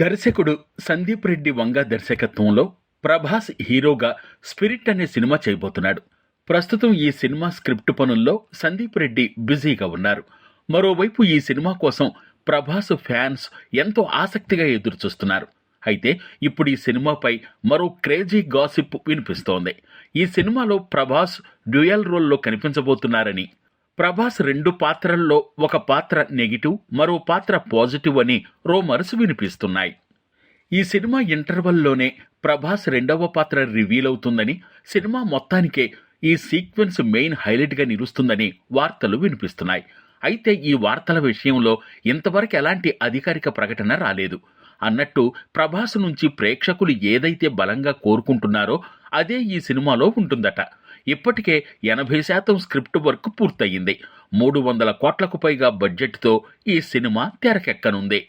దర్శకుడు సందీప్ రెడ్డి వంగ దర్శకత్వంలో ప్రభాస్ హీరోగా స్పిరిట్ అనే సినిమా చేయబోతున్నాడు. ప్రస్తుతం ఈ సినిమా స్క్రిప్ట్ పనుల్లో సందీప్ రెడ్డి బిజీగా ఉన్నారు. మరోవైపు ఈ సినిమా కోసం ప్రభాస్ ఫ్యాన్స్ ఎంతో ఆసక్తిగా ఎదురుచూస్తున్నారు. అయితే ఇప్పుడు ఈ సినిమాపై మరో క్రేజీ గాసిప్ వినిపిస్తోంది. ఈ సినిమాలో ప్రభాస్ డ్యూయల్ రోల్లో కనిపించబోతున్నారని, ప్రభాస్ 2 పాత్రల్లో ఒక పాత్ర నెగిటివ్, మరో పాత్ర పాజిటివ్ అని రూమర్స్ వినిపిస్తున్నాయి. ఈ సినిమా ఇంటర్వెల్లోనే ప్రభాస్ 2వ పాత్ర రివీల్ అవుతుందని, సినిమా మొత్తానికే ఈ సీక్వెన్స్ మెయిన్ హైలైట్గా నిలుస్తుందని వార్తలు వినిపిస్తున్నాయి. అయితే ఈ వార్తల విషయంలో ఇంతవరకు ఎలాంటి అధికారిక ప్రకటన రాలేదు. అన్నట్టు ప్రభాస్ నుంచి ప్రేక్షకులు ఏదైతే బలంగా కోరుకుంటున్నారో అదే ఈ సినిమాలో ఉంటుందట. ఇప్పటికే 80% స్క్రిప్ట్ వర్క్ పూర్తయింది. 300 కోట్లకు పైగా బడ్జెట్తో ఈ సినిమా తెరకెక్కనుంది.